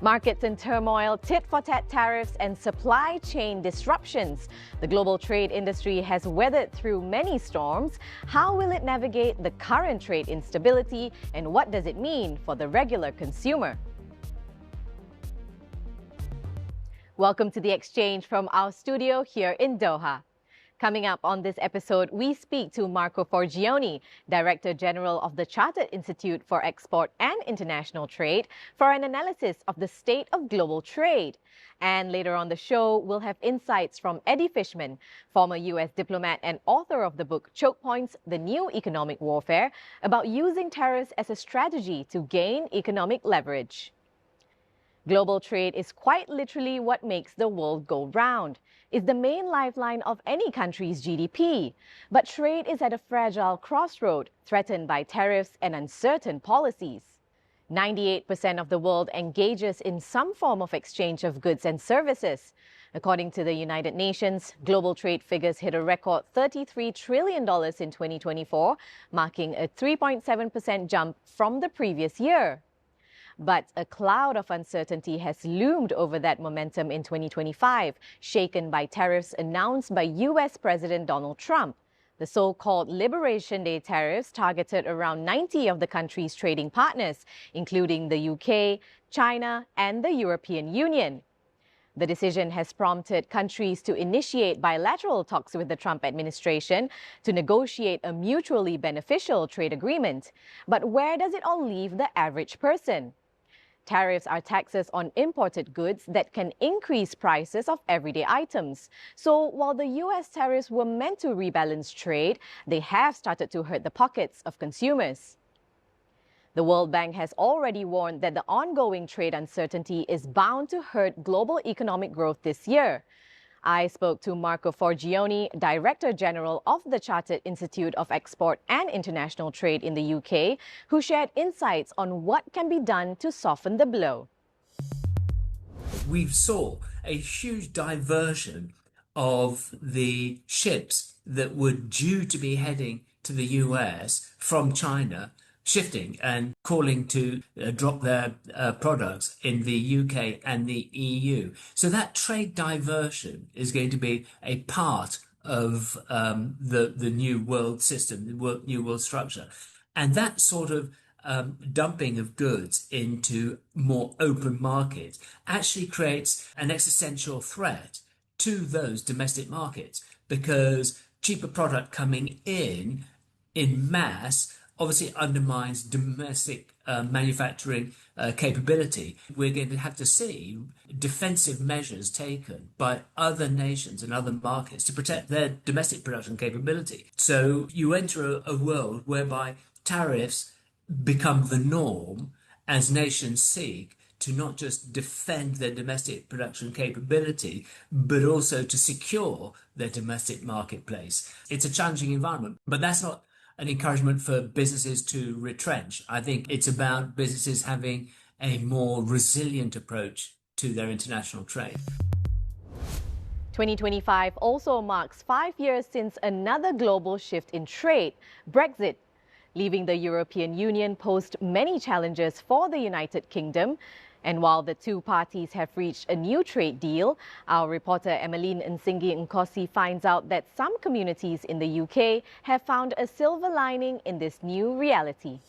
Markets in turmoil, tit-for-tat tariffs, and supply chain disruptions. The global trade industry has weathered through many storms. How will it navigate the current trade instability, and what does it mean for the regular consumer? Welcome to The Exchange from our studio here in Doha. Coming up on this episode, we speak to Marco Forgione, Director General of the Chartered Institute for Export and International Trade, for an analysis of the state of global trade. And later on the show, we'll have insights from Eddie Fishman, former U.S. diplomat and author of the book Choke Points: The New Economic Warfare, about using tariffs as a strategy to gain economic leverage. Global trade is quite literally what makes the world go round. It's the main lifeline of any country's GDP. But trade is at a fragile crossroad, threatened by tariffs and uncertain policies. 98% of the world engages in some form of exchange of goods and services. According to the United Nations, global trade figures hit a record $33 trillion in 2024, marking a 3.7% jump from the previous year. But a cloud of uncertainty has loomed over that momentum in 2025, shaken by tariffs announced by U.S. President Donald Trump. The so-called Liberation Day tariffs targeted around 90 of the country's trading partners, including the UK, China, and the European Union. The decision has prompted countries to initiate bilateral talks with the Trump administration to negotiate a mutually beneficial trade agreement. But where does it all leave the average person? Tariffs are taxes on imported goods that can increase prices of everyday items. So while the U.S. tariffs were meant to rebalance trade, they have started to hurt the pockets of consumers. The World Bank has already warned that the ongoing trade uncertainty is bound to hurt global economic growth this year. I spoke to Marco Forgione, Director General of the Chartered Institute of Export and International Trade in the UK, who shared insights on what can be done to soften the blow. We saw a huge diversion of the ships that were due to be heading to the US from China, shifting and calling to drop their products in the UK and the EU. So that trade diversion is going to be a part of the new world system, the new world structure. And that sort of dumping of goods into more open markets actually creates an existential threat to those domestic markets, because cheaper product coming in mass obviously undermines domestic manufacturing capability. We're going to have to see defensive measures taken by other nations and other markets to protect their domestic production capability. So you enter a world whereby tariffs become the norm as nations seek to not just defend their domestic production capability, but also to secure their domestic marketplace. It's a challenging environment, but that's not an encouragement for businesses to retrench. I think it's about businesses having a more resilient approach to their international trade. 2025 also marks 5 years since another global shift in trade, Brexit. Leaving the European Union posed many challenges for the United Kingdom. And while the two parties have reached a new trade deal, our reporter Emmeline Nsingi Nkosi finds out that some communities in the UK have found a silver lining in this new reality.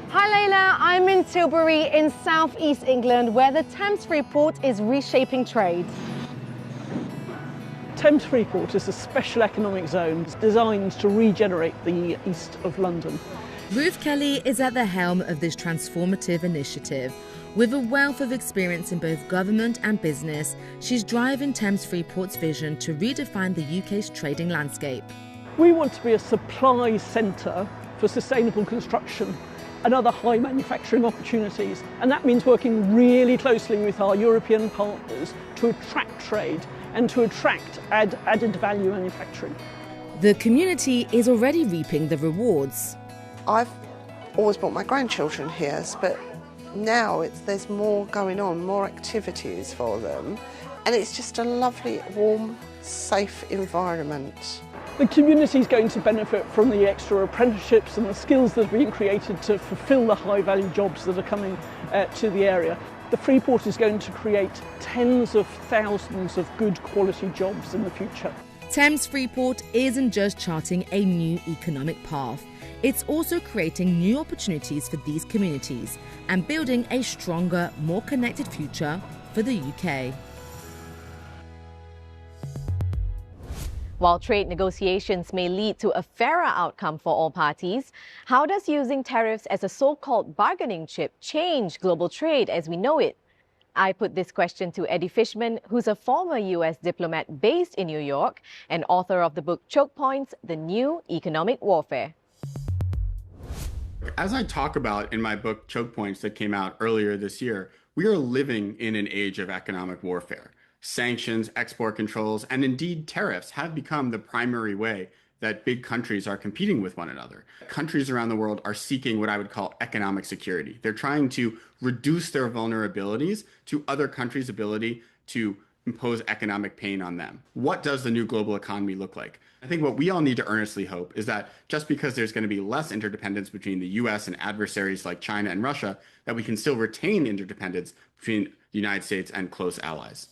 Hi Layla, I'm in Tilbury in southeast England, where the Thames Freeport is reshaping trade. Thames Freeport is a special economic zone designed to regenerate the east of London. Ruth Kelly is at the helm of this transformative initiative. With a wealth of experience in both government and business, she's driving Thames Freeport's vision to redefine the UK's trading landscape. We want to be a supply centre for sustainable construction and other high manufacturing opportunities, and that means working really closely with our European partners to attract trade and to attract added value manufacturing. The community is already reaping the rewards. I've always brought my grandchildren here, but now there's more going on, more activities for them, and it's just a lovely, warm, safe environment. The community is going to benefit from the extra apprenticeships and the skills that are being created to fulfil the high-value jobs that are coming to the area. The free port is going to create tens of thousands of good quality jobs in the future. Thames Freeport isn't just charting a new economic path, it's also creating new opportunities for these communities and building a stronger, more connected future for the UK. While trade negotiations may lead to a fairer outcome for all parties, how does using tariffs as a so-called bargaining chip change global trade as we know it? I put this question to Eddie Fishman, who's a former US diplomat based in New York and author of the book Choke Points, The New Economic Warfare. As I talk about in my book Choke Points that came out earlier this year, we are living in an age of economic warfare. Sanctions, export controls, and indeed tariffs have become the primary way that big countries are competing with one another. Countries around the world are seeking what I would call economic security. They're trying to reduce their vulnerabilities to other countries' ability to impose economic pain on them. What does the new global economy look like? I think what we all need to earnestly hope is that just because there's going to be less interdependence between the US and adversaries like China and Russia, that we can still retain interdependence between the United States and close allies.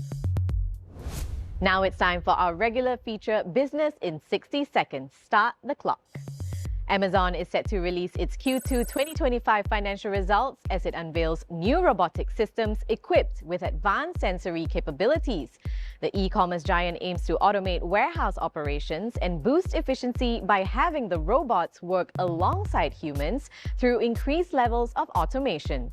Now it's time for our regular feature, Business in 60 Seconds. Start the clock. Amazon is set to release its Q2 2025 financial results as it unveils new robotic systems equipped with advanced sensory capabilities. The e-commerce giant aims to automate warehouse operations and boost efficiency by having the robots work alongside humans through increased levels of automation.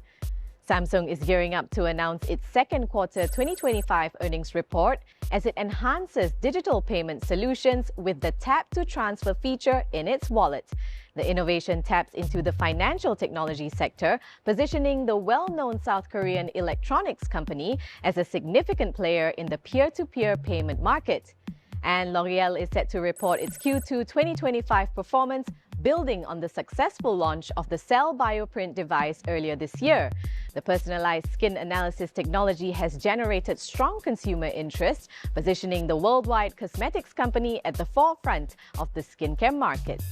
Samsung is gearing up to announce its second quarter 2025 earnings report as it enhances digital payment solutions with the Tap to Transfer feature in its wallet. The innovation taps into the financial technology sector, positioning the well-known South Korean electronics company as a significant player in the peer-to-peer payment market. And L'Oreal is set to report its Q2 2025 performance, building on the successful launch of the Cell Bioprint device earlier this year. The personalized skin analysis technology has generated strong consumer interest, positioning the worldwide cosmetics company at the forefront of the skincare market.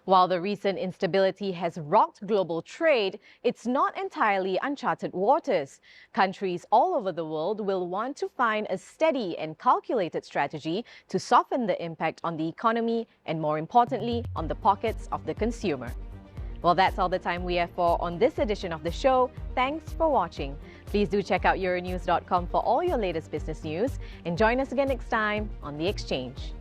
While the recent instability has rocked global trade, it's not entirely uncharted waters. Countries all over the world will want to find a steady and calculated strategy to soften the impact on the economy and, more importantly, on the pockets of the consumer. Well, that's all the time we have for on this edition of the show. Thanks for watching. Please do check out Euronews.com for all your latest business news and join us again next time on The Exchange.